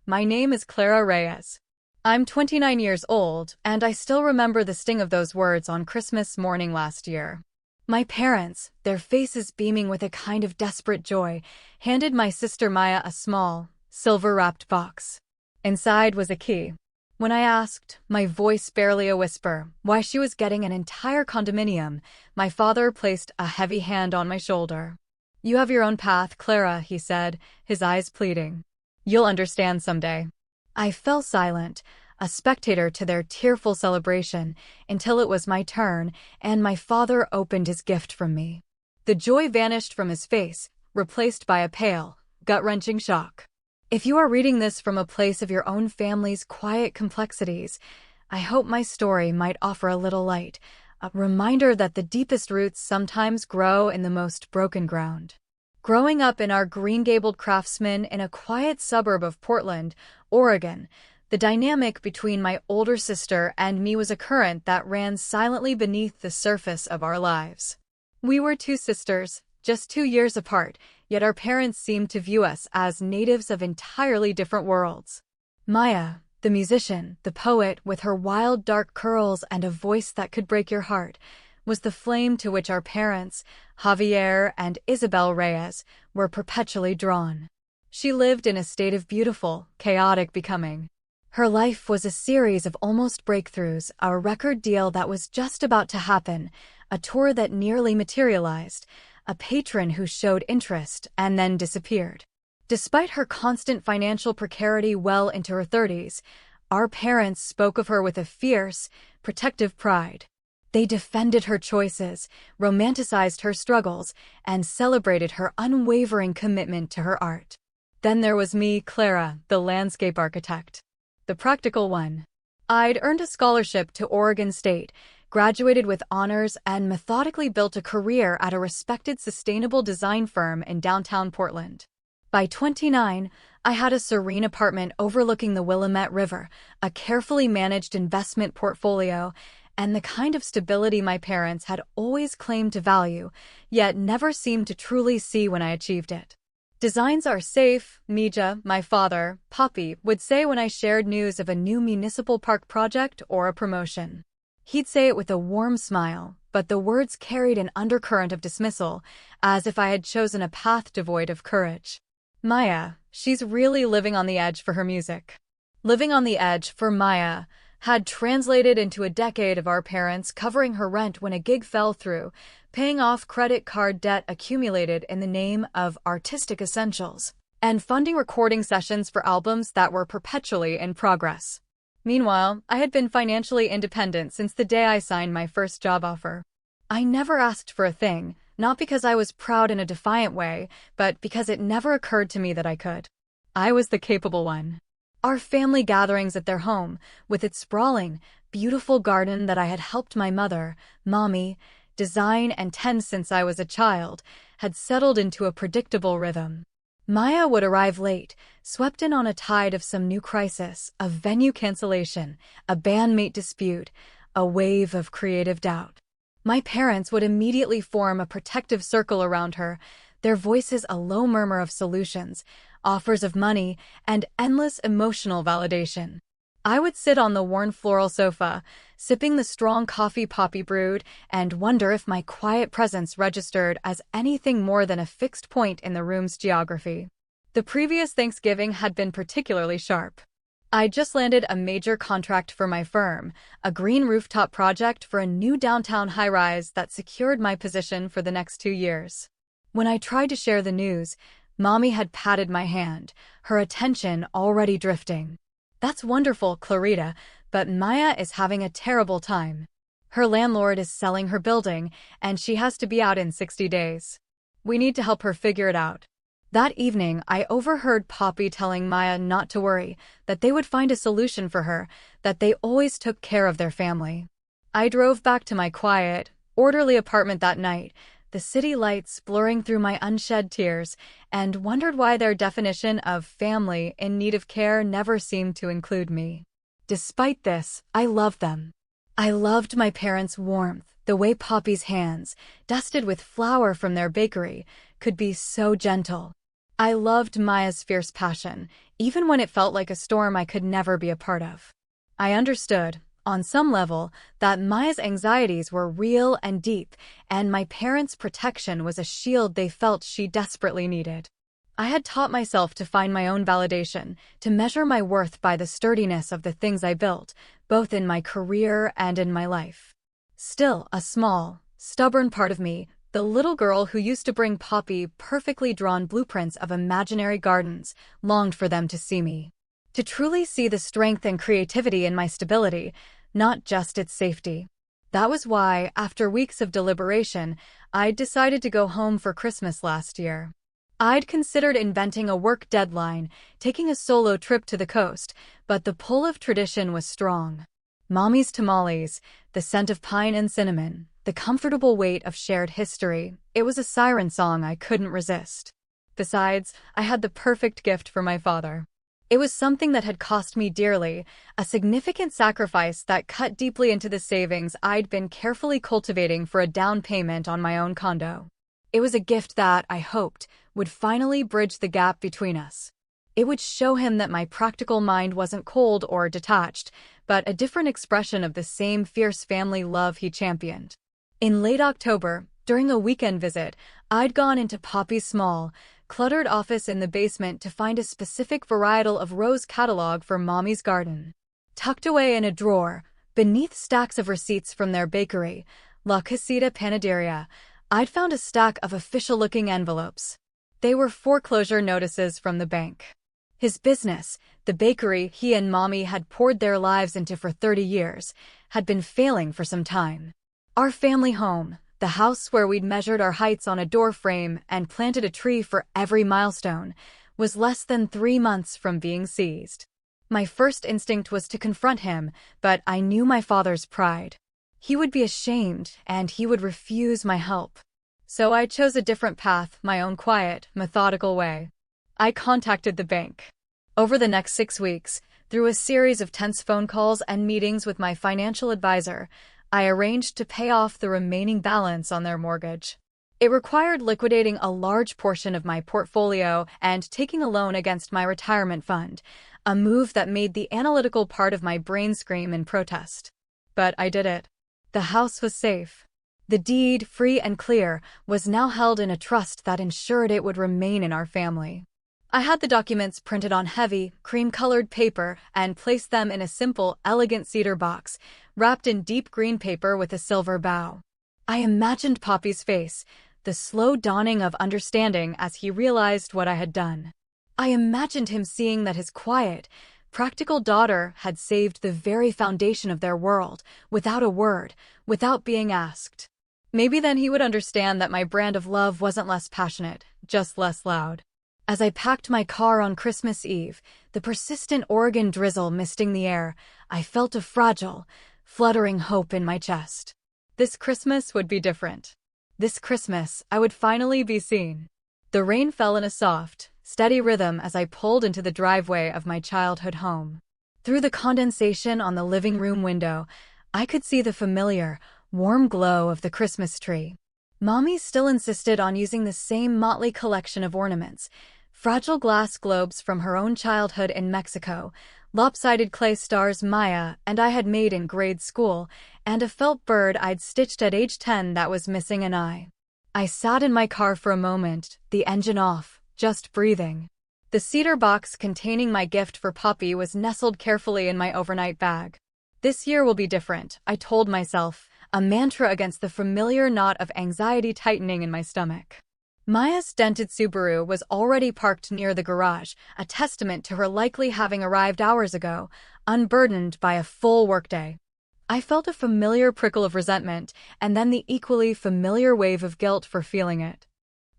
my name is Clara Reyes. I'm 29 years old, and I still remember the sting of those words on Christmas morning last year. My parents, their faces beaming with a kind of desperate joy, handed my sister Maya a small, silver-wrapped box. Inside was a key. When I asked, my voice barely a whisper, why she was getting an entire condominium, my father placed a heavy hand on my shoulder. "You have your own path, Clara," he said, his eyes pleading. "You'll understand someday." I fell silent, a spectator to their tearful celebration, until it was my turn, and my father opened his gift from me. The joy vanished from his face, replaced by a pale, gut-wrenching shock. If you are reading this from a place of your own family's quiet complexities, I hope my story might offer a little light, a reminder that the deepest roots sometimes grow in the most broken ground. Growing up in our green-gabled craftsman in a quiet suburb of Portland, Oregon, the dynamic between my older sister and me was a current that ran silently beneath the surface of our lives. We were two sisters, just 2 years apart, yet our parents seemed to view us as natives of entirely different worlds. Maya, the musician, the poet with her wild dark curls and a voice that could break your heart, was the flame to which our parents, Javier and Isabel Reyes, were perpetually drawn. She lived in a state of beautiful, chaotic becoming. Her life was a series of almost breakthroughs, a record deal that was just about to happen, a tour that nearly materialized, a patron who showed interest and then disappeared. Despite her constant financial precarity well into her 30s, our parents spoke of her with a fierce, protective pride. They defended her choices, romanticized her struggles, and celebrated her unwavering commitment to her art. Then there was me, Clara, the landscape architect. The practical one. I'd earned a scholarship to Oregon State, graduated with honors, and methodically built a career at a respected sustainable design firm in downtown Portland. By 29, I had a serene apartment overlooking the Willamette River, a carefully managed investment portfolio, and the kind of stability my parents had always claimed to value, yet never seemed to truly see when I achieved it. "Designs are safe," Mija, my father, Poppy, would say when I shared news of a new municipal park project or a promotion. He'd say it with a warm smile, but the words carried an undercurrent of dismissal, as if I had chosen a path devoid of courage. Maya, she's really living on the edge for her music. Living on the edge for Maya had translated into a decade of our parents covering her rent when a gig fell through, paying off credit card debt accumulated in the name of artistic essentials, and funding recording sessions for albums that were perpetually in progress. Meanwhile, I had been financially independent since the day I signed my first job offer. I never asked for a thing, not because I was proud in a defiant way, but because it never occurred to me that I could. I was the capable one. Our family gatherings at their home, with its sprawling, beautiful garden that I had helped my mother, Mommy, design and tend since I was a child, had settled into a predictable rhythm. Maya would arrive late, swept in on a tide of some new crisis, a venue cancellation, a bandmate dispute, a wave of creative doubt. My parents would immediately form a protective circle around her, their voices a low murmur of solutions, offers of money, and endless emotional validation. I would sit on the worn floral sofa, sipping the strong coffee Poppy brewed, and wonder if my quiet presence registered as anything more than a fixed point in the room's geography. The previous Thanksgiving had been particularly sharp. I just landed a major contract for my firm, a green rooftop project for a new downtown high-rise that secured my position for the next 2 years. When I tried to share the news, Mommy had patted my hand, her attention already drifting. "That's wonderful, Clarita, but Maya is having a terrible time. Her landlord is selling her building, and she has to be out in 60 days. We need to help her figure it out." That evening, I overheard Poppy telling Maya not to worry, that they would find a solution for her, that they always took care of their family. I drove back to my quiet, orderly apartment that night, the city lights blurring through my unshed tears, and wondered why their definition of family in need of care never seemed to include me. Despite this, I loved them. I loved my parents' warmth, the way Poppy's hands, dusted with flour from their bakery, could be so gentle. I loved Maya's fierce passion, even when it felt like a storm I could never be a part of. I understood, on some level, that Maya's anxieties were real and deep, and my parents' protection was a shield they felt she desperately needed. I had taught myself to find my own validation, to measure my worth by the sturdiness of the things I built, both in my career and in my life. Still, a small, stubborn part of me, the little girl who used to bring Poppy perfectly drawn blueprints of imaginary gardens, longed for them to see me. To truly see the strength and creativity in my stability, not just its safety. That was why, after weeks of deliberation, I'd decided to go home for Christmas last year. I'd considered inventing a work deadline, taking a solo trip to the coast, but the pull of tradition was strong. Mommy's tamales, the scent of pine and cinnamon, the comfortable weight of shared history, it was a siren song I couldn't resist. Besides, I had the perfect gift for my father. It was something that had cost me dearly, a significant sacrifice that cut deeply into the savings I'd been carefully cultivating for a down payment on my own condo. It was a gift that, I hoped, would finally bridge the gap between us. It would show him that my practical mind wasn't cold or detached, but a different expression of the same fierce family love he championed. In late October, during a weekend visit, I'd gone into Poppy's small, cluttered office in the basement to find a specific varietal of rose catalog for Mommy's garden. Tucked away in a drawer, beneath stacks of receipts from their bakery, La Casita Panaderia, I'd found a stack of official-looking envelopes. They were foreclosure notices from the bank. His business, the bakery he and Mommy had poured their lives into for 30 years, had been failing for some time. Our family home, the house where we'd measured our heights on a door frame and planted a tree for every milestone, was less than 3 months from being seized. My first instinct was to confront him, but I knew my father's pride. He would be ashamed, and he would refuse my help. So I chose a different path, my own quiet, methodical way. I contacted the bank. Over the next 6 weeks, through a series of tense phone calls and meetings with my financial advisor, I arranged to pay off the remaining balance on their mortgage. It required liquidating a large portion of my portfolio and taking a loan against my retirement fund, a move that made the analytical part of my brain scream in protest. But I did it. The house was safe. The deed, free and clear, was now held in a trust that ensured it would remain in our family. I had the documents printed on heavy, cream-colored paper and placed them in a simple, elegant cedar box, wrapped in deep green paper with a silver bow. I imagined Poppy's face, the slow dawning of understanding as he realized what I had done. I imagined him seeing that his quiet, practical daughter had saved the very foundation of their world, without a word, without being asked. Maybe then he would understand that my brand of love wasn't less passionate, just less loud. As I packed my car on Christmas Eve, the persistent Oregon drizzle misting the air, I felt a fragile, fluttering hope in my chest. This Christmas would be different. This Christmas, I would finally be seen. The rain fell in a soft, steady rhythm as I pulled into the driveway of my childhood home. Through the condensation on the living room window, I could see the familiar, warm glow of the Christmas tree. Mommy still insisted on using the same motley collection of ornaments, fragile glass globes from her own childhood in Mexico, lopsided clay stars Maya and I had made in grade school, and a felt bird I'd stitched at age 10 that was missing an eye. I sat in my car for a moment, the engine off, just breathing. The cedar box containing my gift for Poppy was nestled carefully in my overnight bag. This year will be different, I told myself, a mantra against the familiar knot of anxiety tightening in my stomach. Maya's dented Subaru was already parked near the garage, a testament to her likely having arrived hours ago, unburdened by a full workday. I felt a familiar prickle of resentment, and then the equally familiar wave of guilt for feeling it.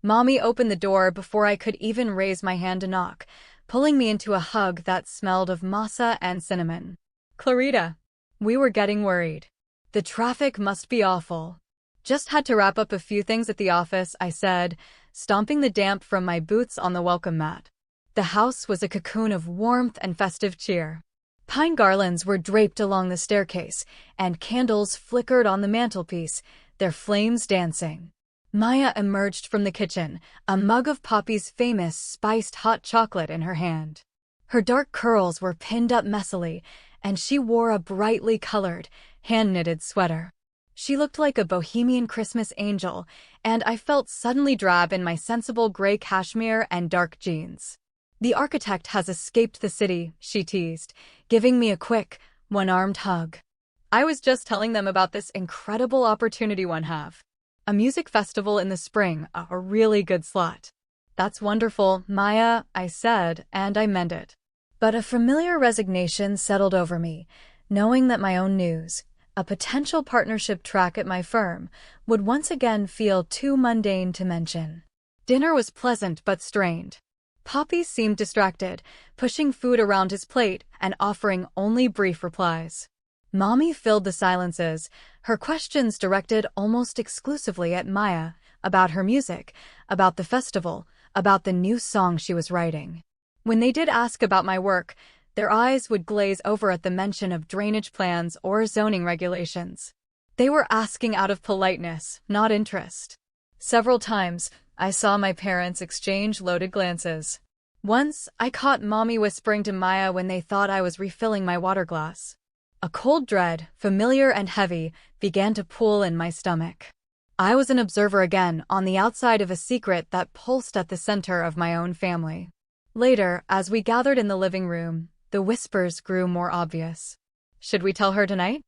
Mommy opened the door before I could even raise my hand to knock, pulling me into a hug that smelled of masa and cinnamon. Clarita. We were getting worried. The traffic must be awful. Just had to wrap up a few things at the office, I said, stomping the damp from my boots on the welcome mat. The house was a cocoon of warmth and festive cheer. Pine garlands were draped along the staircase, and candles flickered on the mantelpiece, their flames dancing. Maya emerged from the kitchen, a mug of Poppy's famous spiced hot chocolate in her hand. Her dark curls were pinned up messily, and she wore a brightly colored, hand-knitted sweater. She looked like a bohemian Christmas angel, and I felt suddenly drab in my sensible gray cashmere and dark jeans. "The architect has escaped the city," she teased, giving me a quick, one-armed hug. "I was just telling them about this incredible opportunity one have. A music festival in the spring, a really good slot." "That's wonderful, Maya," I said, and I meant it. But a familiar resignation settled over me, knowing that my own news, a potential partnership track at my firm, would once again feel too mundane to mention. Dinner was pleasant but strained. Poppy seemed distracted, pushing food around his plate and offering only brief replies. Mommy filled the silences, her questions directed almost exclusively at Maya, about her music, about the festival, about the new song she was writing. When they did ask about my work, their eyes would glaze over at the mention of drainage plans or zoning regulations. They were asking out of politeness, not interest. Several times, I saw my parents exchange loaded glances. Once, I caught Mommy whispering to Maya when they thought I was refilling my water glass. A cold dread, familiar and heavy, began to pool in my stomach. I was an observer again, on the outside of a secret that pulsed at the center of my own family. Later, as we gathered in the living room, the whispers grew more obvious. "Should we tell her tonight?"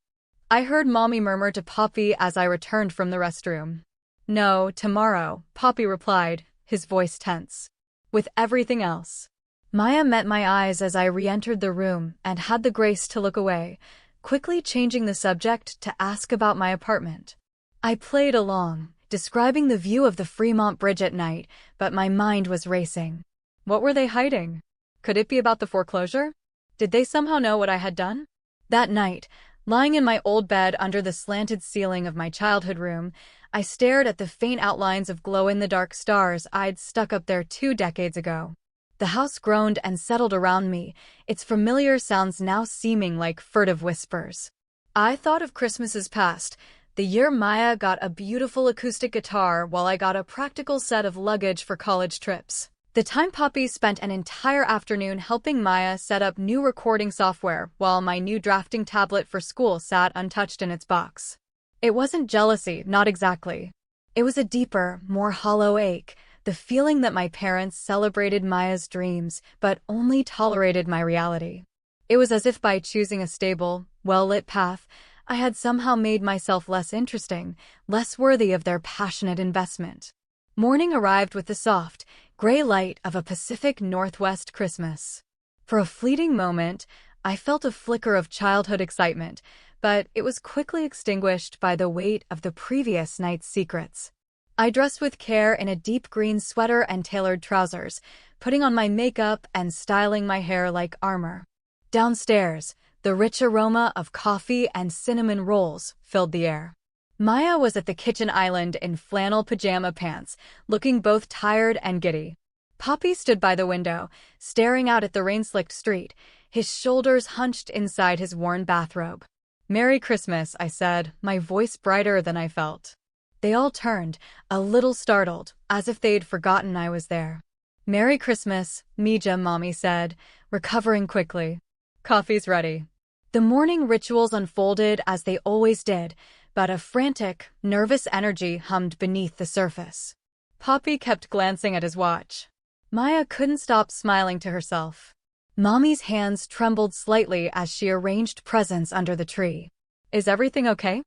I heard Mommy murmur to Poppy as I returned from the restroom. "No, tomorrow," Poppy replied, his voice tense. "With everything else." Maya met my eyes as I re-entered the room and had the grace to look away, quickly changing the subject to ask about my apartment. I played along, describing the view of the Fremont Bridge at night, but my mind was racing. What were they hiding? Could it be about the foreclosure? Did they somehow know what I had done? That night, lying in my old bed under the slanted ceiling of my childhood room, I stared at the faint outlines of glow-in-the-dark stars I'd stuck up there 2 decades ago. The house groaned and settled around me, its familiar sounds now seeming like furtive whispers. I thought of Christmases past, the year Maya got a beautiful acoustic guitar while I got a practical set of luggage for college trips. The time Poppy spent an entire afternoon helping Maya set up new recording software while my new drafting tablet for school sat untouched in its box. It wasn't jealousy, not exactly. It was a deeper, more hollow ache, the feeling that my parents celebrated Maya's dreams but only tolerated my reality. It was as if by choosing a stable, well-lit path, I had somehow made myself less interesting, less worthy of their passionate investment. Morning arrived with the soft, gray light of a Pacific Northwest Christmas. For a fleeting moment, I felt a flicker of childhood excitement, but it was quickly extinguished by the weight of the previous night's secrets. I dressed with care in a deep green sweater and tailored trousers, putting on my makeup and styling my hair like armor. Downstairs, the rich aroma of coffee and cinnamon rolls filled the air. Maya was at the kitchen island in flannel pajama pants, looking both tired and giddy. Poppy stood by the window, staring out at the rain-slicked street, his shoulders hunched inside his worn bathrobe. "Merry Christmas," I said, my voice brighter than I felt. They all turned, a little startled, as if they'd forgotten I was there. "Merry Christmas, Mija," Mommy said, recovering quickly. "Coffee's ready." The morning rituals unfolded as they always did, but a frantic, nervous energy hummed beneath the surface. Poppy kept glancing at his watch. Maya couldn't stop smiling to herself. Mommy's hands trembled slightly as she arranged presents under the tree. "Is everything okay?"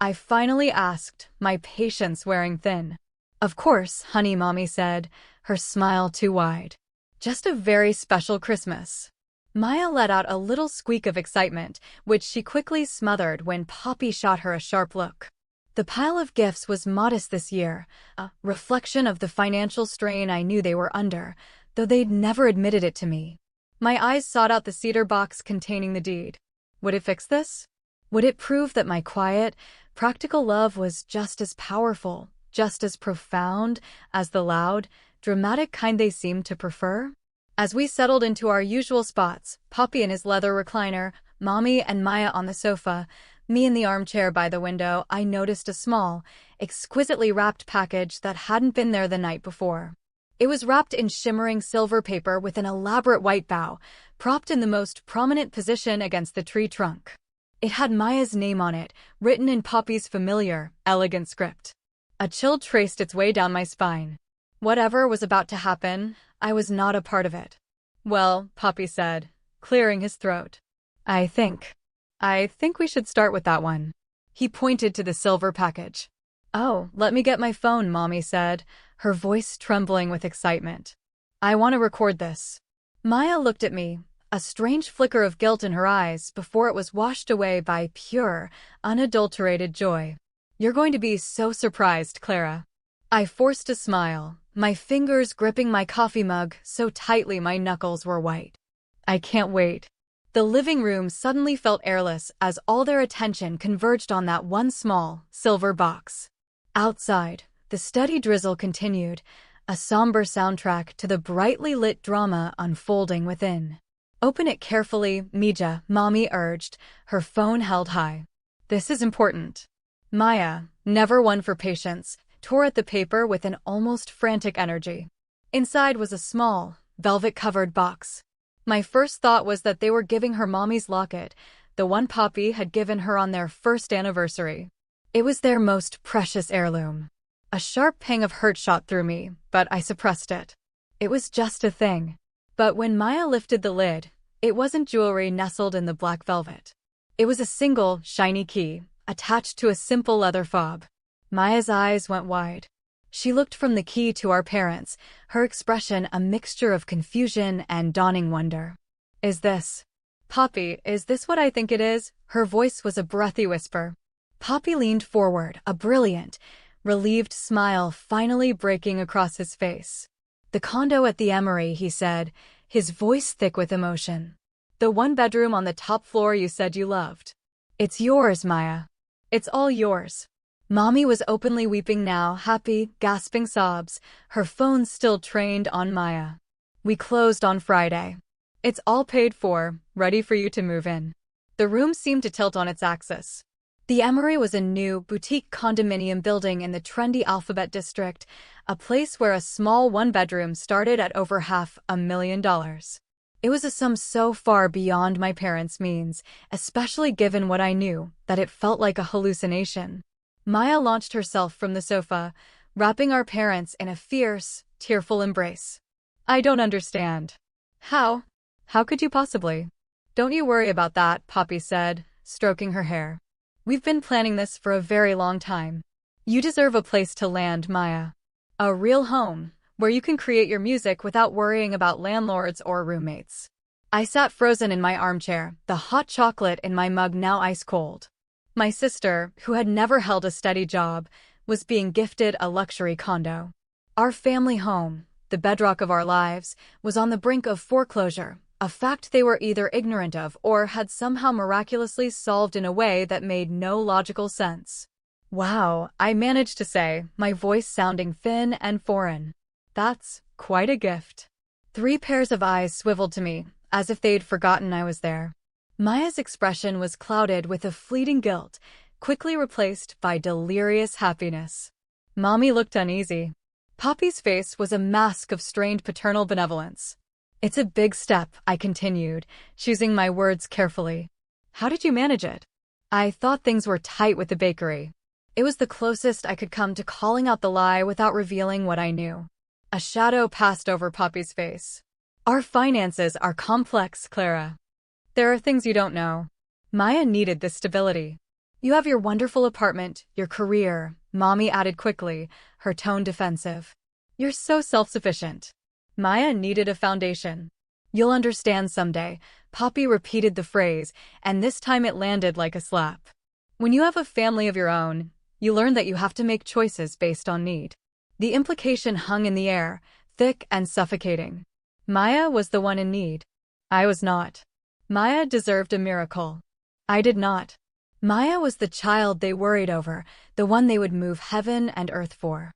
I finally asked, my patience wearing thin. "Of course, honey," Mommy said, her smile too wide. "Just a very special Christmas." Maya let out a little squeak of excitement, which she quickly smothered when Poppy shot her a sharp look. The pile of gifts was modest this year, a reflection of the financial strain I knew they were under, though they'd never admitted it to me. My eyes sought out the cedar box containing the deed. Would it fix this? Would it prove that my quiet, practical love was just as powerful, just as profound, as the loud, dramatic kind they seemed to prefer? As we settled into our usual spots, Poppy in his leather recliner, Mommy and Maya on the sofa, Me in the armchair by the window, I noticed a small, exquisitely wrapped package that hadn't been there the night before. It was wrapped in shimmering silver paper with an elaborate white bow, propped in the most prominent position against the tree trunk. It had Maya's name on it, written in Poppy's familiar, elegant script. A chill traced its way down my spine. Whatever was about to happen, I was not a part of it. Well, Poppy said, clearing his throat. I think we should start with that one. He pointed to the silver package. Oh, let me get my phone, Mommy said, her voice trembling with excitement. I want to record this. Maya looked at me, a strange flicker of guilt in her eyes before it was washed away by pure, unadulterated joy. You're going to be so surprised, Clara. I forced a smile, my fingers gripping my coffee mug so tightly my knuckles were white. I can't wait. The living room suddenly felt airless as all their attention converged on that one small, silver box. Outside, the steady drizzle continued, a somber soundtrack to the brightly lit drama unfolding within. Open it carefully, Mija, Mommy urged, her phone held high. This is important. Maya, never one for patience, tore at the paper with an almost frantic energy. Inside was a small, velvet-covered box. My first thought was that they were giving her Mommy's locket, the one Poppy had given her on their first anniversary. It was their most precious heirloom. A sharp pang of hurt shot through me, but I suppressed it. It was just a thing. But when Maya lifted the lid, it wasn't jewelry nestled in the black velvet. It was a single, shiny key, attached to a simple leather fob. Maya's eyes went wide. She looked from the key to our parents, her expression a mixture of confusion and dawning wonder. Poppy, is this what I think it is? Her voice was a breathy whisper. Poppy leaned forward, a brilliant, relieved smile finally breaking across his face. The condo at the Emery, he said, his voice thick with emotion. The one bedroom on the top floor you said you loved. It's yours, Maya. It's all yours. Mommy was openly weeping now, happy, gasping sobs, her phone still trained on Maya. We closed on Friday. It's all paid for, ready for you to move in. The room seemed to tilt on its axis. The Emery was a new, boutique condominium building in the trendy Alphabet District, a place where a small one-bedroom started at over $500,000. It was a sum so far beyond my parents' means, especially given what I knew, that it felt like a hallucination. Maya launched herself from the sofa, wrapping our parents in a fierce, tearful embrace. I don't understand. How? How could you possibly? Don't you worry about that, Poppy said, stroking her hair. We've been planning this for a very long time. You deserve a place to land, Maya. A real home, where you can create your music without worrying about landlords or roommates. I sat frozen in my armchair, the hot chocolate in my mug now ice cold. My sister, who had never held a steady job, was being gifted a luxury condo. Our family home, the bedrock of our lives, was on the brink of foreclosure, a fact they were either ignorant of or had somehow miraculously solved in a way that made no logical sense. Wow, I managed to say, my voice sounding thin and foreign. That's quite a gift. 3 pairs of eyes swiveled to me, as if they'd forgotten I was there. Maya's expression was clouded with a fleeting guilt, quickly replaced by delirious happiness. Mommy looked uneasy. Poppy's face was a mask of strained paternal benevolence. It's a big step, I continued, choosing my words carefully. How did you manage it? I thought things were tight with the bakery. It was the closest I could come to calling out the lie without revealing what I knew. A shadow passed over Poppy's face. Our finances are complex, Clara. There are things you don't know. Maya needed this stability. You have your wonderful apartment, your career, Mommy added quickly, her tone defensive. You're so self-sufficient. Maya needed a foundation. You'll understand someday, Poppy repeated the phrase, and this time it landed like a slap. When you have a family of your own, you learn that you have to make choices based on need. The implication hung in the air, thick and suffocating. Maya was the one in need. I was not. Maya deserved a miracle. I did not. Maya was the child they worried over, the one they would move heaven and earth for.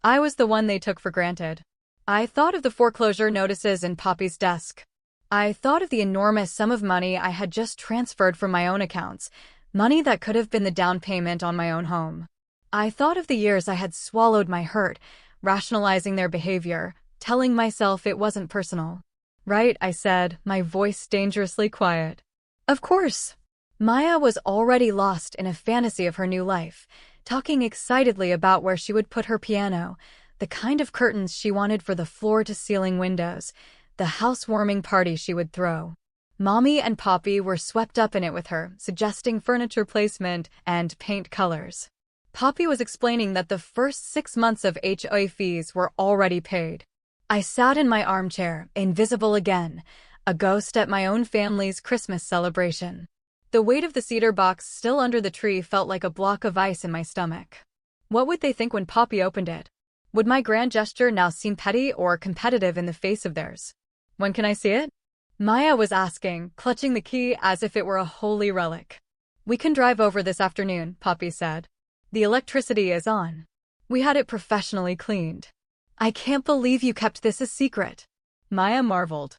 I was the one they took for granted. I thought of the foreclosure notices in Poppy's desk. I thought of the enormous sum of money I had just transferred from my own accounts, Money that could have been the down payment on my own home. I thought of the years I had swallowed my hurt, rationalizing their behavior, telling myself it wasn't personal. Right, I said, my voice dangerously quiet. Of course. Maya was already lost in a fantasy of her new life, talking excitedly about where she would put her piano, the kind of curtains she wanted for the floor-to-ceiling windows, the housewarming party she would throw. Mommy and Poppy were swept up in it with her, suggesting furniture placement and paint colors. Poppy was explaining that the first 6 months of HOA fees were already paid. I sat in my armchair, invisible again, a ghost at my own family's Christmas celebration. The weight of the cedar box still under the tree felt like a block of ice in my stomach. What would they think when Poppy opened it? Would my grand gesture now seem petty or competitive in the face of theirs? When can I see it? Maya was asking, clutching the key as if it were a holy relic. We can drive over this afternoon, Poppy said. The electricity is on. We had it professionally cleaned. I can't believe you kept this a secret. Maya marveled.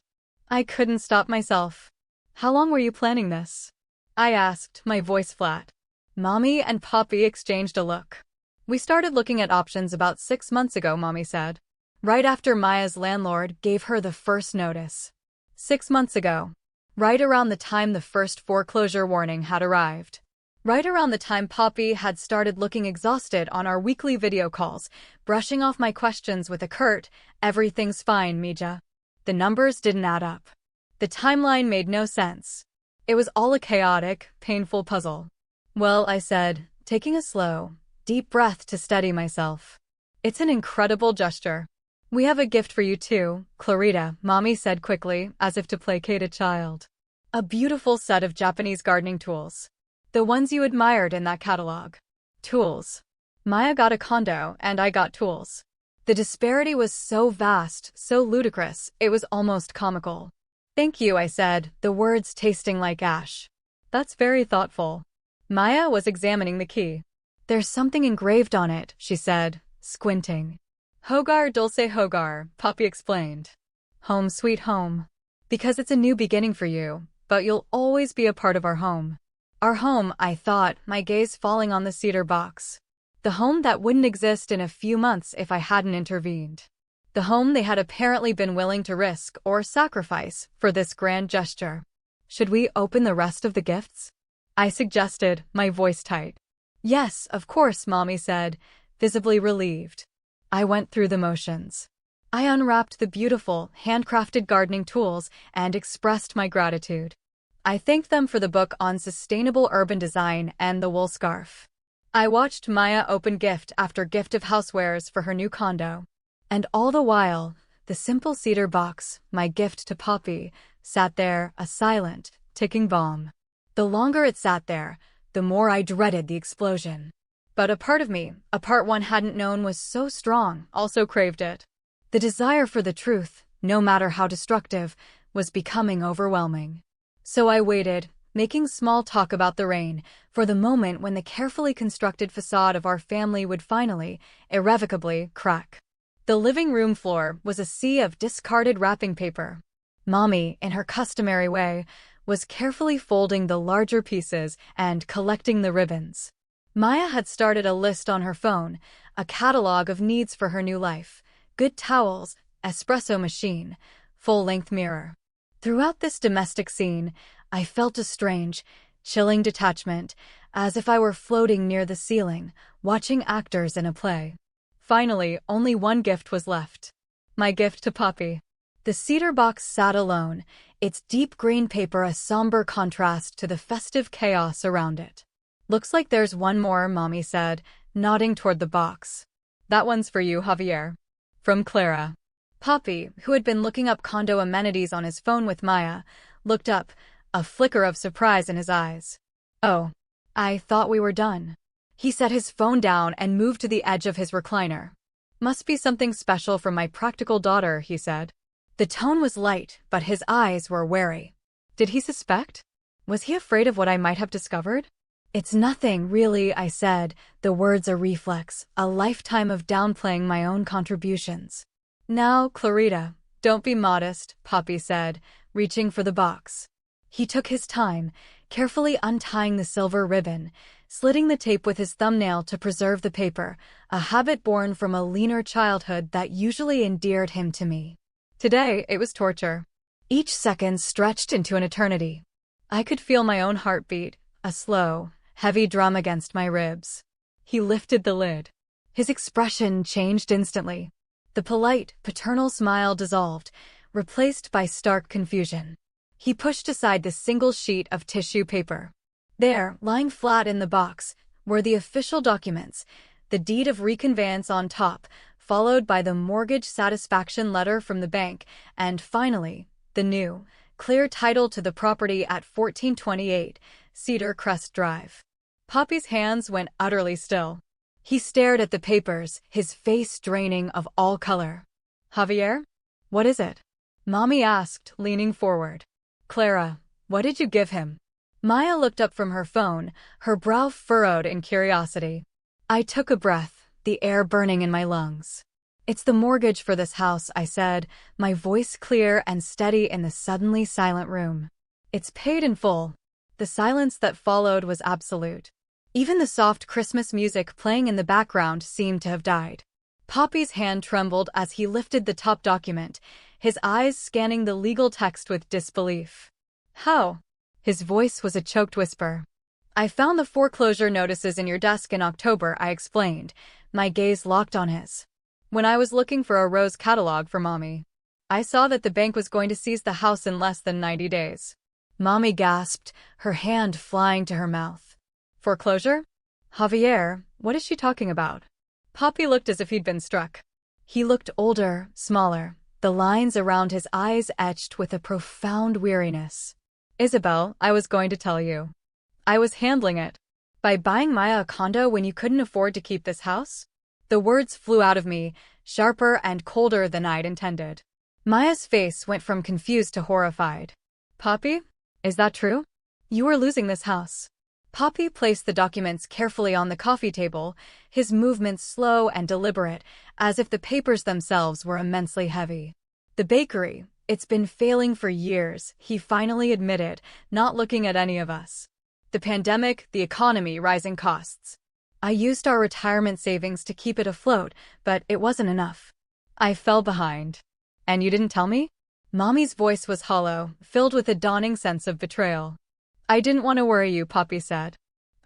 I couldn't stop myself. How long were you planning this? I asked, my voice flat. Mommy and Poppy exchanged a look. We started looking at options about 6 months ago, Mommy said. Right after Maya's landlord gave her the first notice. 6 months ago. Right around the time the first foreclosure warning had arrived. Right around the time Poppy had started looking exhausted on our weekly video calls, brushing off my questions with a curt, "Everything's fine, Mija." The numbers didn't add up. The timeline made no sense. It was all a chaotic, painful puzzle. Well, I said, taking a slow, deep breath to steady myself. It's an incredible gesture. We have a gift for you too, Clarita, Mommy said quickly, as if to placate a child. A beautiful set of Japanese gardening tools. The ones you admired in that catalog. Tools. Maya got a condo, and I got tools. The disparity was so vast, so ludicrous, it was almost comical. Thank you, I said, the words tasting like ash. That's very thoughtful. Maya was examining the key. There's something engraved on it, she said, squinting. Hogar Dulce Hogar, Poppy explained. Home sweet home. Because it's a new beginning for you, but you'll always be a part of our home. Our home, I thought, my gaze falling on the cedar box. The home that wouldn't exist in a few months if I hadn't intervened. The home they had apparently been willing to risk or sacrifice for this grand gesture. Should we open the rest of the gifts? I suggested, my voice tight. Yes, of course, Mommy said, visibly relieved. I went through the motions. I unwrapped the beautiful, handcrafted gardening tools and expressed my gratitude. I thanked them for the book on sustainable urban design and the wool scarf. I watched Maya open gift after gift of housewares for her new condo. And all the while, the simple cedar box, my gift to Poppy, sat there, a silent, ticking bomb. The longer it sat there, the more I dreaded the explosion. But a part of me, a part one hadn't known was so strong, also craved it. The desire for the truth, no matter how destructive, was becoming overwhelming. So I waited, making small talk about the rain, for the moment when the carefully constructed facade of our family would finally, irrevocably, crack. The living room floor was a sea of discarded wrapping paper. Mommy, in her customary way, was carefully folding the larger pieces and collecting the ribbons. Maya had started a list on her phone, a catalog of needs for her new life. Good towels, espresso machine, full-length mirror. Throughout this domestic scene, I felt a strange, chilling detachment, as if I were floating near the ceiling, watching actors in a play. Finally, only one gift was left. My gift to Poppy. The cedar box sat alone, its deep green paper a somber contrast to the festive chaos around it. Looks like there's one more, Mommy said, nodding toward the box. That one's for you, Javier. From Clara. Poppy, who had been looking up condo amenities on his phone with Maya, looked up, a flicker of surprise in his eyes. Oh, I thought we were done. He set his phone down and moved to the edge of his recliner. Must be something special from my practical daughter, he said. The tone was light, but his eyes were wary. Did he suspect? Was he afraid of what I might have discovered? It's nothing, really, I said, the words a reflex, a lifetime of downplaying my own contributions. Now, Clarita, don't be modest, Poppy said, reaching for the box. He took his time, carefully untying the silver ribbon, slitting the tape with his thumbnail to preserve the paper, a habit born from a leaner childhood that usually endeared him to me. Today, it was torture. Each second stretched into an eternity. I could feel my own heartbeat, a slow, heavy drum against my ribs. He lifted the lid. His expression changed instantly. The polite, paternal smile dissolved, replaced by stark confusion. He pushed aside the single sheet of tissue paper. There, lying flat in the box, were the official documents, the deed of reconveyance on top, followed by the mortgage satisfaction letter from the bank, and finally, the new, clear title to the property at 1428 Cedar Crest Drive. Poppy's hands went utterly still. He stared at the papers, his face draining of all color. "Javier? What is it?" Mommy asked, leaning forward. "Clara, what did you give him?" Maya looked up from her phone, her brow furrowed in curiosity. I took a breath, the air burning in my lungs. "It's the mortgage for this house," I said, my voice clear and steady in the suddenly silent room. "It's paid in full." The silence that followed was absolute. Even the soft Christmas music playing in the background seemed to have died. Poppy's hand trembled as he lifted the top document, his eyes scanning the legal text with disbelief. "How?" His voice was a choked whisper. "I found the foreclosure notices in your desk in October," I explained, my gaze locked on his. "When I was looking for a rose catalog for Mommy, I saw that the bank was going to seize the house in less than 90 days. Mommy gasped, her hand flying to her mouth. "Foreclosure? Javier, what is she talking about?" Poppy looked as if he'd been struck. He looked older, smaller, the lines around his eyes etched with a profound weariness. "Isabel, I was going to tell you. I was handling it. By buying Maya a condo when you couldn't afford to keep this house?" The words flew out of me, sharper and colder than I'd intended. Maya's face went from confused to horrified. "Poppy, is that true? You were losing this house." Poppy placed the documents carefully on the coffee table, his movements slow and deliberate, as if the papers themselves were immensely heavy. "The bakery, it's been failing for years," he finally admitted, not looking at any of us. "The pandemic, the economy, rising costs. I used our retirement savings to keep it afloat, but it wasn't enough. I fell behind. And you didn't tell me?" Mommy's voice was hollow, filled with a dawning sense of betrayal. "I didn't want to worry you," Poppy said.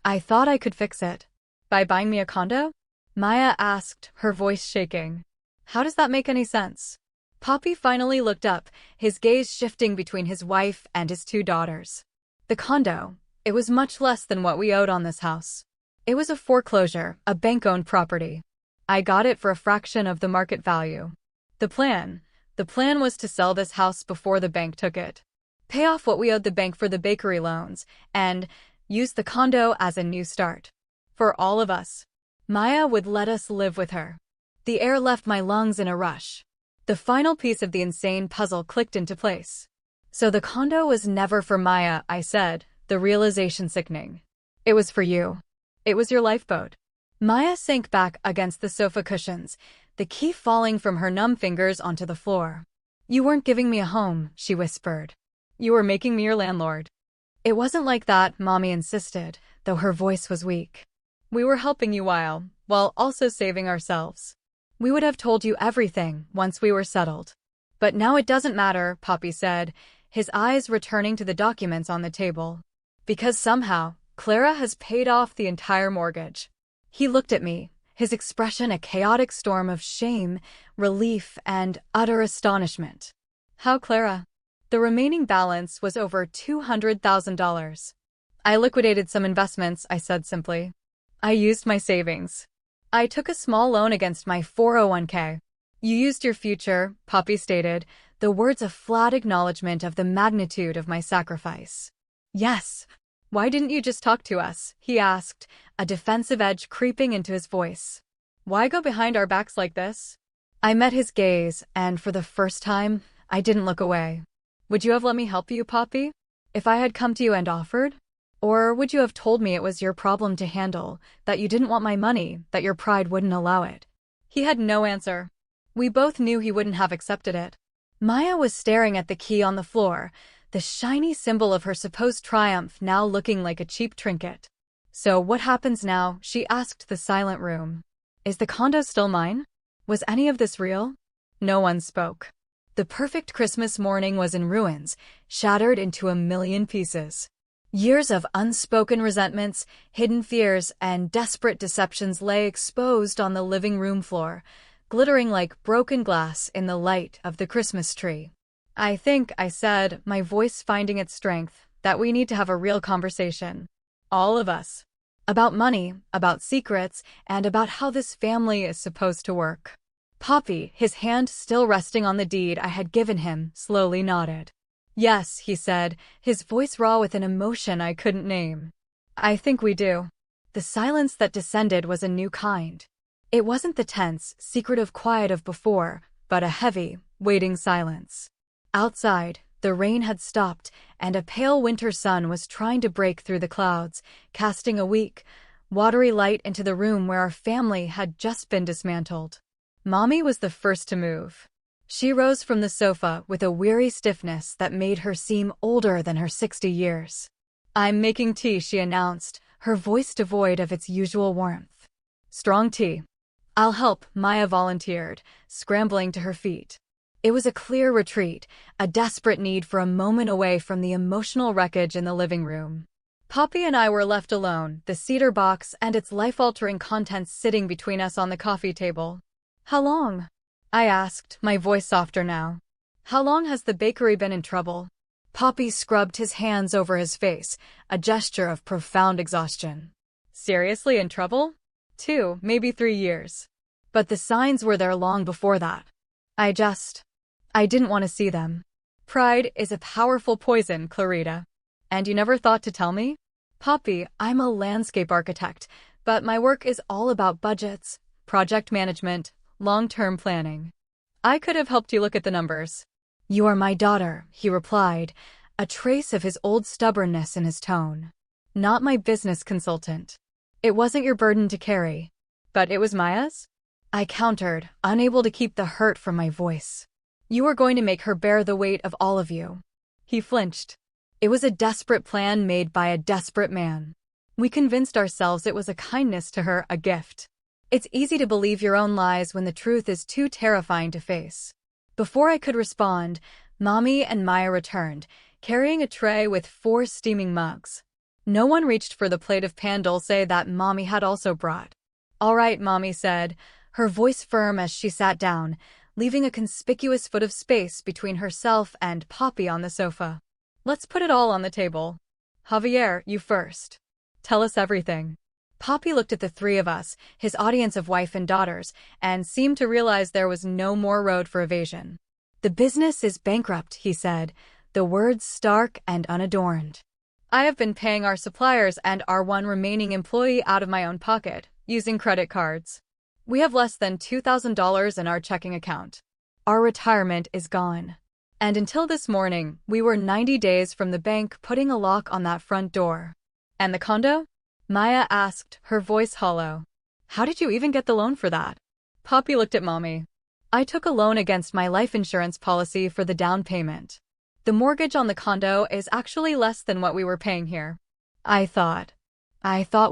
"I thought I could fix it." "By buying me a condo?" Maya asked, her voice shaking. "How does that make any sense?" Poppy finally looked up, his gaze shifting between his wife and his two daughters. "The condo, it was much less than what we owed on this house. It was a foreclosure, a bank-owned property. I got it for a fraction of the market value. The plan was to sell this house before the bank took it. Pay off what we owed the bank for the bakery loans, and use the condo as a new start. For all of us. Maya would let us live with her." The air left my lungs in a rush. The final piece of the insane puzzle clicked into place. "So the condo was never for Maya," I said, the realization sickening. "It was for you. It was your lifeboat." Maya sank back against the sofa cushions, the key falling from her numb fingers onto the floor. "You weren't giving me a home," she whispered. "You were making me your landlord." "It wasn't like that," Mommy insisted, though her voice was weak. "We were helping you while also saving ourselves. We would have told you everything once we were settled. But now it doesn't matter," Poppy said, his eyes returning to the documents on the table. "Because somehow, Clara has paid off the entire mortgage." He looked at me, his expression a chaotic storm of shame, relief, and utter astonishment. "How, Clara?" The remaining balance was over $200,000. "I liquidated some investments," I said simply. "I used my savings. I took a small loan against my 401k. "You used your future," Poppy stated, the words a flat acknowledgement of the magnitude of my sacrifice. "Yes. Why didn't you just talk to us?" he asked, a defensive edge creeping into his voice. "Why go behind our backs like this?" I met his gaze, and for the first time, I didn't look away. "Would you have let me help you, Poppy? If I had come to you and offered? Or would you have told me it was your problem to handle, that you didn't want my money, that your pride wouldn't allow it?" He had no answer. We both knew he wouldn't have accepted it. Maya was staring at the key on the floor, the shiny symbol of her supposed triumph now looking like a cheap trinket. "So what happens now?" she asked the silent room. "Is the condo still mine? Was any of this real?" No one spoke. The perfect Christmas morning was in ruins, shattered into a million pieces. Years of unspoken resentments, hidden fears, and desperate deceptions lay exposed on the living room floor, glittering like broken glass in the light of the Christmas tree. "I think," I said, my voice finding its strength, "that we need to have a real conversation. All of us. About money, about secrets, and about how this family is supposed to work." Poppy, his hand still resting on the deed I had given him, slowly nodded. "Yes," he said, his voice raw with an emotion I couldn't name. "I think we do." The silence that descended was a new kind. It wasn't the tense, secretive quiet of before, but a heavy, waiting silence. Outside, the rain had stopped, and a pale winter sun was trying to break through the clouds, casting a weak, watery light into the room where our family had just been dismantled. Mommy was the first to move. She rose from the sofa with a weary stiffness that made her seem older than her 60 years. "I'm making tea," she announced, her voice devoid of its usual warmth. "Strong tea." "I'll help," Maya volunteered, scrambling to her feet. It was a clear retreat, a desperate need for a moment away from the emotional wreckage in the living room. Poppy and I were left alone, the cedar box and its life-altering contents sitting between us on the coffee table. "How long?" I asked, my voice softer now. "How long has the bakery been in trouble?" Poppy scrubbed his hands over his face, a gesture of profound exhaustion. "Seriously in trouble? 2, maybe 3 years. But the signs were there long before that. I didn't want to see them." "Pride is a powerful poison, Clarita. And you never thought to tell me?" "Poppy, I'm a landscape architect, but my work is all about budgets, project management, long-term planning. I could have helped you look at the numbers." "You are my daughter," he replied, a trace of his old stubbornness in his tone. "Not my business consultant. It wasn't your burden to carry." "But it was Maya's?" I countered, unable to keep the hurt from my voice. "You were going to make her bear the weight of all of you." He flinched. "It was a desperate plan made by a desperate man. We convinced ourselves it was a kindness to her, a gift. It's easy to believe your own lies when the truth is too terrifying to face." Before I could respond, Mommy and Maya returned, carrying a tray with 4 steaming mugs. No one reached for the plate of pan dulce that Mommy had also brought. "All right," Mommy said, her voice firm as she sat down, leaving a conspicuous foot of space between herself and Poppy on the sofa. "Let's put it all on the table. Javier, you first. Tell us everything." Poppy looked at the 3 of us, his audience of wife and daughters, and seemed to realize there was no more road for evasion. "The business is bankrupt," he said, the words stark and unadorned. "I have been paying our suppliers and our one remaining employee out of my own pocket, using credit cards. We have less than $2,000 in our checking account. Our retirement is gone. And until this morning, we were 90 days from the bank putting a lock on that front door." "And the condo?" Maya asked, her voice hollow. "How did you even get the loan for that?" Poppy looked at Mommy. "I took a loan against my life insurance policy for the down payment. The mortgage on the condo is actually less than what we were paying here. I thought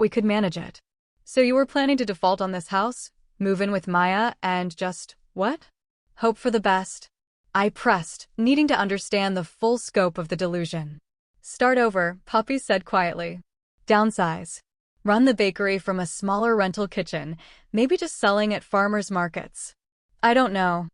we could manage it." "So you were planning to default on this house? Move in with Maya and just, what? Hope for the best?" I pressed, needing to understand the full scope of the delusion. "Start over," Poppy said quietly. "Downsize. Run the bakery from a smaller rental kitchen, maybe just selling at farmers markets. I don't know.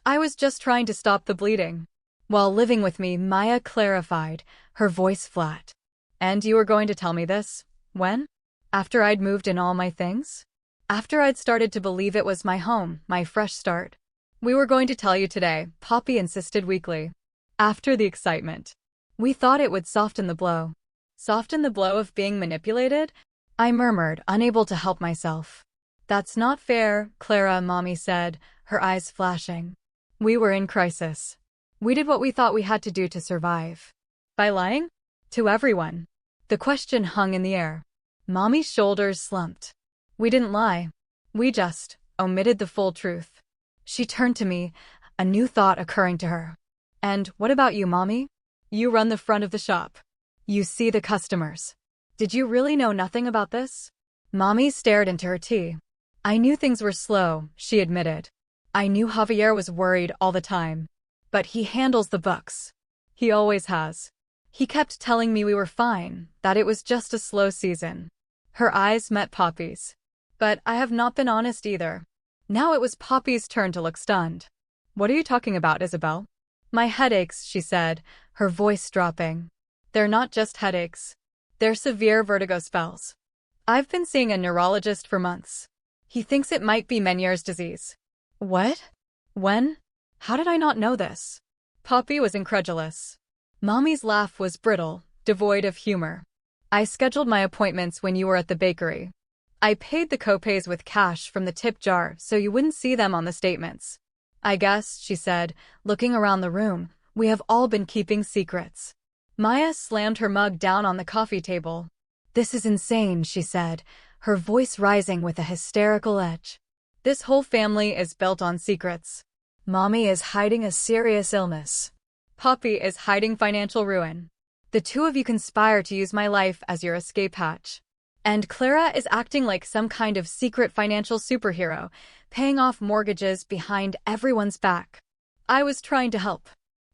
I was just trying to stop the bleeding." "While living with me," Maya clarified, her voice flat. "And you were going to tell me this? When? After I'd moved in all my things? After I'd started to believe it was my home, my fresh start?" "We were going to tell you today," Poppy insisted weakly. "After the excitement. We thought it would soften the blow." "Soften the blow of being manipulated?" I murmured, unable to help myself. "That's not fair, Clara," Mommy said, her eyes flashing. "We were in crisis. We did what we thought we had to do to survive." "By lying? To everyone?" The question hung in the air. Mommy's shoulders slumped. "We didn't lie. We just omitted the full truth." She turned to me, a new thought occurring to her. "And what about you, Mommy? You run the front of the shop. You see the customers. Did you really know nothing about this? Mommy stared into her tea. I knew things were slow, she admitted. I knew Javier was worried all the time. But he handles the books. He always has. He kept telling me we were fine, that it was just a slow season. Her eyes met Poppy's. But I have not been honest either. Now it was Poppy's turn to look stunned. What are you talking about, Isabel? My headaches, she said, her voice dropping. They're not just headaches. They're severe vertigo spells. I've been seeing a neurologist for months. He thinks it might be Meniere's disease. What? When? How did I not know this? Poppy was incredulous. Mommy's laugh was brittle, devoid of humor. I scheduled my appointments when you were at the bakery. I paid the copays with cash from the tip jar so you wouldn't see them on the statements. I guess, she said, looking around the room, we have all been keeping secrets. Maya slammed her mug down on the coffee table. This is insane, she said, her voice rising with a hysterical edge. This whole family is built on secrets. Mommy is hiding a serious illness. Poppy is hiding financial ruin. The two of you conspire to use my life as your escape hatch. And Clara is acting like some kind of secret financial superhero, paying off mortgages behind everyone's back. I was trying to help.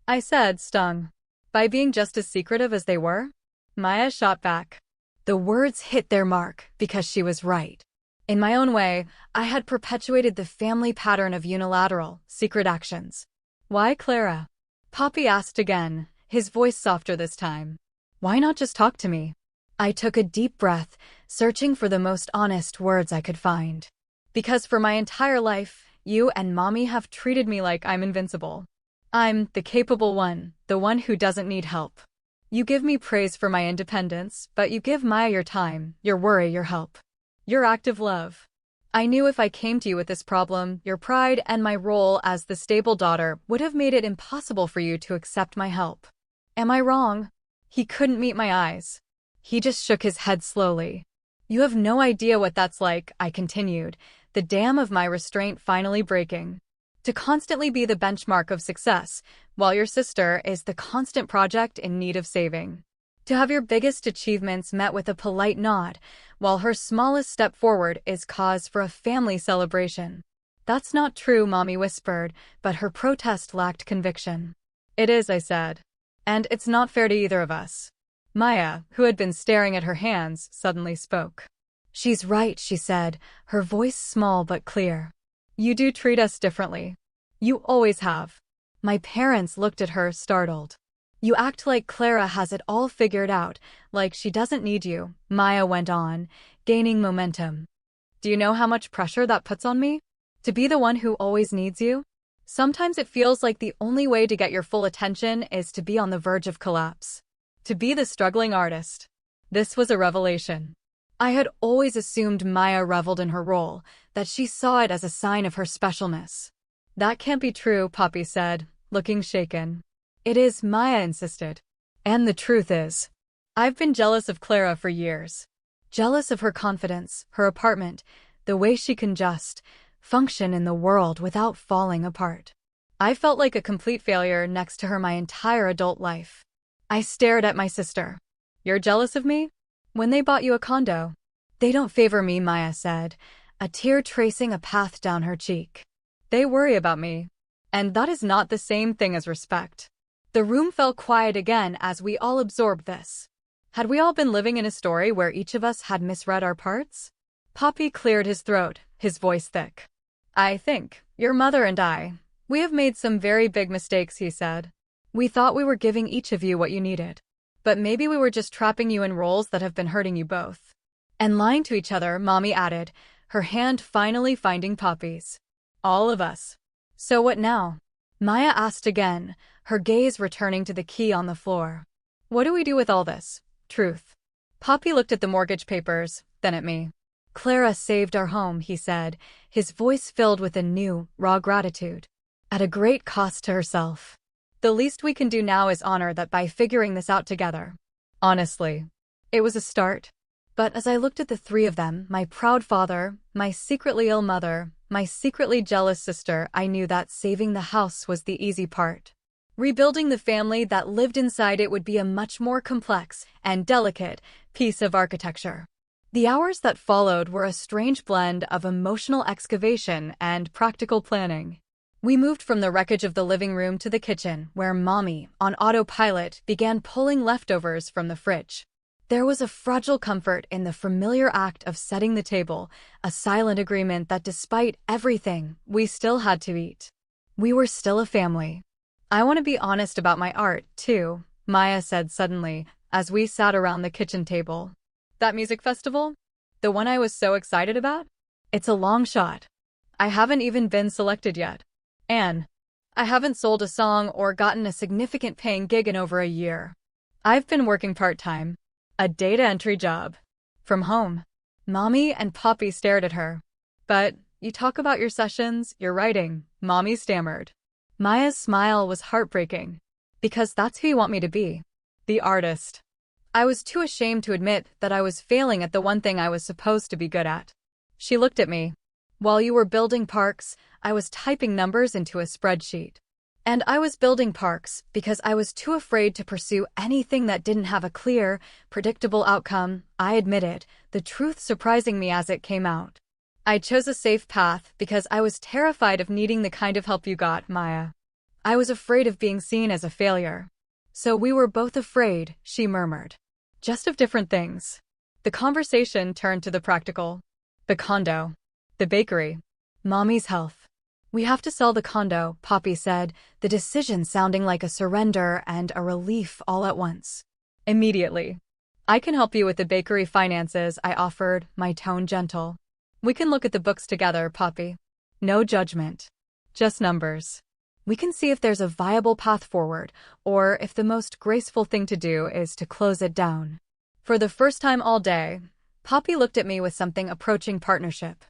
I said, stung. By being just as secretive as they were? Maya shot back. The words hit their mark because she was right. In my own way, I had perpetuated the family pattern of unilateral, secret actions. Why Clara? Poppy asked again, his voice softer this time. Why not just talk to me? I took a deep breath, searching for the most honest words I could find. Because for my entire life, you and Mommy have treated me like I'm invincible. I'm the capable one, the one who doesn't need help. You give me praise for my independence, but you give Maya your time, your worry, your help. Your active love. I knew if I came to you with this problem, your pride and my role as the stable daughter would have made it impossible for you to accept my help. Am I wrong? He couldn't meet my eyes. He just shook his head slowly. You have no idea what that's like, I continued, the dam of my restraint finally breaking. To constantly be the benchmark of success, while your sister is the constant project in need of saving. To have your biggest achievements met with a polite nod, while her smallest step forward is cause for a family celebration. That's not true, Mommy whispered, but her protest lacked conviction. It is, I said. And it's not fair to either of us. Maya, who had been staring at her hands, suddenly spoke. She's right, she said, her voice small but clear. You do treat us differently. You always have. My parents looked at her, startled. You act like Clara has it all figured out, like she doesn't need you, Maya went on, gaining momentum. Do you know how much pressure that puts on me? To be the one who always needs you? Sometimes it feels like the only way to get your full attention is to be on the verge of collapse. To be the struggling artist. This was a revelation. I had always assumed Maya reveled in her role, that she saw it as a sign of her specialness. That can't be true, Poppy said, looking shaken. It is, Maya insisted. And the truth is, I've been jealous of Clara for years. Jealous of her confidence, her apartment, the way she can just function in the world without falling apart. I felt like a complete failure next to her my entire adult life. I stared at my sister. You're jealous of me? When they bought you a condo. They don't favor me, Maya said, a tear tracing a path down her cheek. They worry about me. And that is not the same thing as respect. The room fell quiet again as we all absorbed this. Had we all been living in a story where each of us had misread our parts? Poppy cleared his throat, his voice thick. I think, your mother and I, we have made some very big mistakes, he said. We thought we were giving each of you what you needed. But maybe we were just trapping you in roles that have been hurting you both. And lying to each other, Mommy added, her hand finally finding Poppy's. All of us. So what now? Maya asked again, her gaze returning to the key on the floor. What do we do with all this? Truth. Poppy looked at the mortgage papers, then at me. Clara saved our home, he said, his voice filled with a new, raw gratitude. At a great cost to herself. The least we can do now is honor that by figuring this out together. Honestly. It was a start. But as I looked at the three of them, my proud father, my secretly ill mother, my secretly jealous sister, I knew that saving the house was the easy part. Rebuilding the family that lived inside it would be a much more complex and delicate piece of architecture. The hours that followed were a strange blend of emotional excavation and practical planning. We moved from the wreckage of the living room to the kitchen, where Mommy, on autopilot, began pulling leftovers from the fridge. There was a fragile comfort in the familiar act of setting the table, a silent agreement that despite everything, we still had to eat. We were still a family. "I want to be honest about my art, too," Maya said suddenly, as we sat around the kitchen table. "That music festival? The one I was so excited about? It's a long shot. I haven't even been selected yet. And I haven't sold a song or gotten a significant paying gig in over a year. I've been working part-time. A data entry job. From home." Mommy and Poppy stared at her. "But you talk about your sessions, your writing," Mommy stammered. Maya's smile was heartbreaking. "Because that's who you want me to be. The artist." I was too ashamed to admit that I was failing at the one thing I was supposed to be good at. She looked at me. "While you were building parks, I was typing numbers into a spreadsheet. And I was building parks because I was too afraid to pursue anything that didn't have a clear, predictable outcome," I admitted, the truth surprising me as it came out. "I chose a safe path because I was terrified of needing the kind of help you got, Maya. I was afraid of being seen as a failure." "So we were both afraid," she murmured. "Just of different things." The conversation turned to the practical. The condo. The bakery. Mommy's health. "We have to sell the condo," Poppy said, the decision sounding like a surrender and a relief all at once. "Immediately. I can help you with the bakery finances," I offered, my tone gentle. "We can look at the books together, Poppy. No judgment. Just numbers. We can see if there's a viable path forward, or if the most graceful thing to do is to close it down." For the first time all day, Poppy looked at me with something approaching partnership.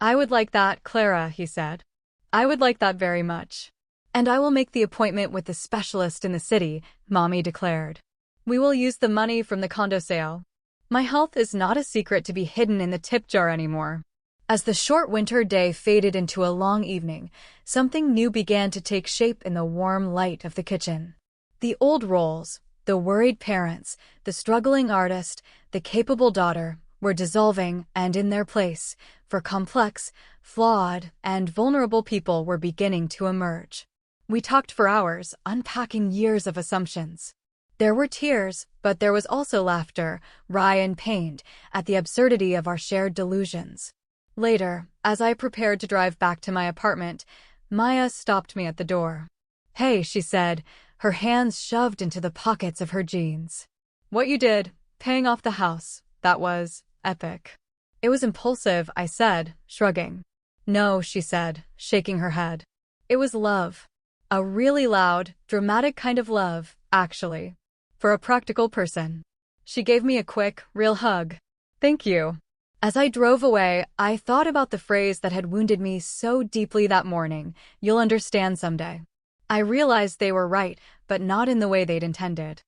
"I would like that, Clara," he said. "I would like that very much. And I will make the appointment with the specialist in the city," Mommy declared. "We will use the money from the condo sale. My health is not a secret to be hidden in the tip jar anymore." As the short winter day faded into a long evening, something new began to take shape in the warm light of the kitchen. The old roles, the worried parents, the struggling artist, the capable daughter, were dissolving, and in their place, for complex, flawed, and vulnerable people were beginning to emerge. We talked for hours, unpacking years of assumptions. There were tears, but there was also laughter, wry and pained, at the absurdity of our shared delusions. Later, as I prepared to drive back to my apartment, Maya stopped me at the door. "Hey," she said, her hands shoved into the pockets of her jeans. "What you did, paying off the house, that was epic." "It was impulsive," I said, shrugging. "No," she said, shaking her head. "It was love. A really loud, dramatic kind of love, actually. For a practical person." She gave me a quick, real hug. "Thank you." As I drove away, I thought about the phrase that had wounded me so deeply that morning, "You'll understand someday." I realized they were right, but not in the way they'd intended.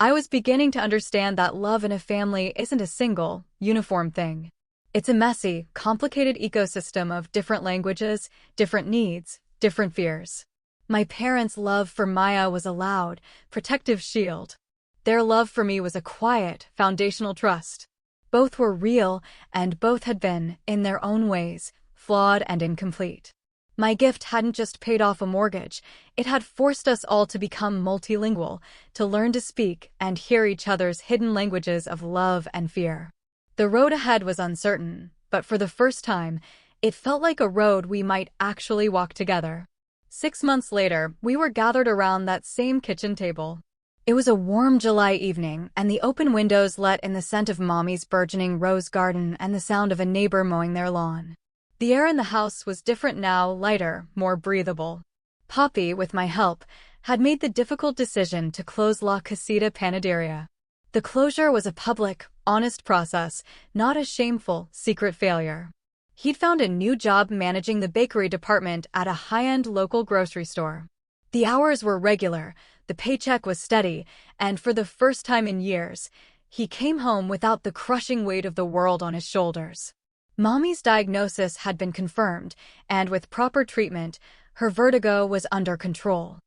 I was beginning to understand that love in a family isn't a single, uniform thing. It's a messy, complicated ecosystem of different languages, different needs, different fears. My parents' love for Maya was a loud, protective shield. Their love for me was a quiet, foundational trust. Both were real, and both had been, in their own ways, flawed and incomplete. My gift hadn't just paid off a mortgage, it had forced us all to become multilingual, to learn to speak and hear each other's hidden languages of love and fear. The road ahead was uncertain, but for the first time, it felt like a road we might actually walk together. 6 months later, we were gathered around that same kitchen table. It was a warm July evening, and the open windows let in the scent of Mommy's burgeoning rose garden and the sound of a neighbor mowing their lawn. The air in the house was different now, lighter, more breathable. Poppy, with my help, had made the difficult decision to close La Casita Panaderia. The closure was a public, honest process, not a shameful, secret failure. He'd found a new job managing the bakery department at a high-end local grocery store. The hours were regular, the paycheck was steady, and for the first time in years, he came home without the crushing weight of the world on his shoulders. Mommy's diagnosis had been confirmed, and with proper treatment, her vertigo was under control.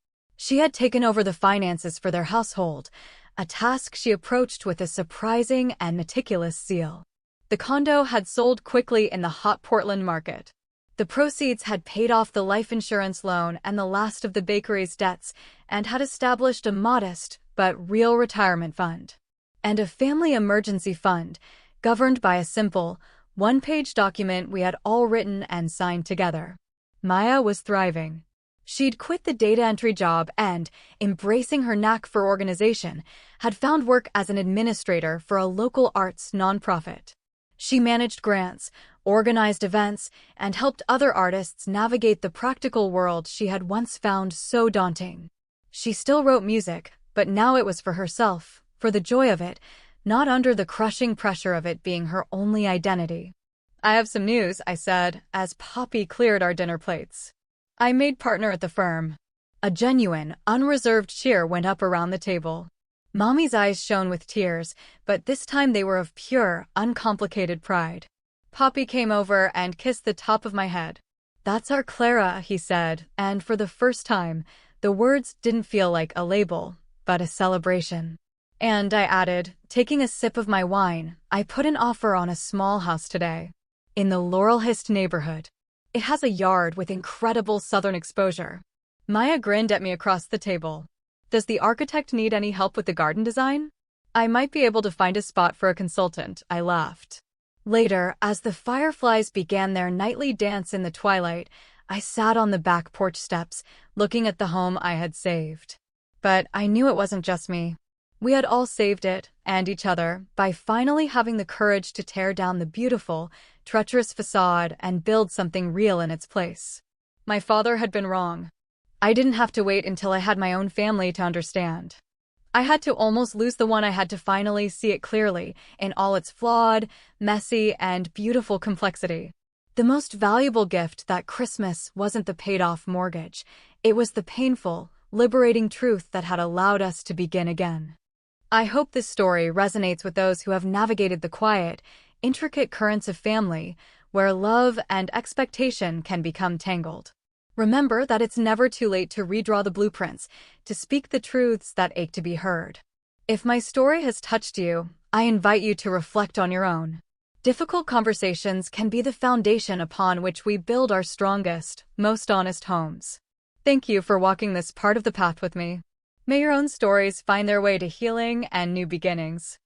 She had taken over the finances for their household, a task she approached with a surprising and meticulous zeal. The condo had sold quickly in the hot Portland market. The proceeds had paid off the life insurance loan and the last of the bakery's debts and had established a modest but real retirement fund. And a family emergency fund, governed by a simple, one-page document we had all written and signed together. Maya was thriving. She'd quit the data entry job and, embracing her knack for organization, had found work as an administrator for a local arts nonprofit. She managed grants, organized events, and helped other artists navigate the practical world she had once found so daunting. She still wrote music, but now it was for herself, for the joy of it, not under the crushing pressure of it being her only identity. "I have some news," I said, as Poppy cleared our dinner plates. "I made partner at the firm." A genuine, unreserved cheer went up around the table. Mommy's eyes shone with tears, but this time they were of pure, uncomplicated pride. Poppy came over and kissed the top of my head. "That's our Clara," he said, and for the first time, the words didn't feel like a label, but a celebration. "And," I added, taking a sip of my wine, "I put an offer on a small house today. In the Laurelhist neighborhood. It has a yard with incredible southern exposure." Maya grinned at me across the table. "Does the architect need any help with the garden design?" "I might be able to find a spot for a consultant," I laughed. Later, as the fireflies began their nightly dance in the twilight, I sat on the back porch steps, looking at the home I had saved. But I knew it wasn't just me. We had all saved it, and each other, by finally having the courage to tear down the beautiful, treacherous facade and build something real in its place. My father had been wrong. I didn't have to wait until I had my own family to understand. I had to almost lose the one I had to finally see it clearly, in all its flawed, messy, and beautiful complexity. The most valuable gift that Christmas wasn't the paid-off mortgage. It was the painful, liberating truth that had allowed us to begin again. I hope this story resonates with those who have navigated the quiet, intricate currents of family, where love and expectation can become tangled. Remember that it's never too late to redraw the blueprints, to speak the truths that ache to be heard. If my story has touched you, I invite you to reflect on your own. Difficult conversations can be the foundation upon which we build our strongest, most honest homes. Thank you for walking this part of the path with me. May your own stories find their way to healing and new beginnings.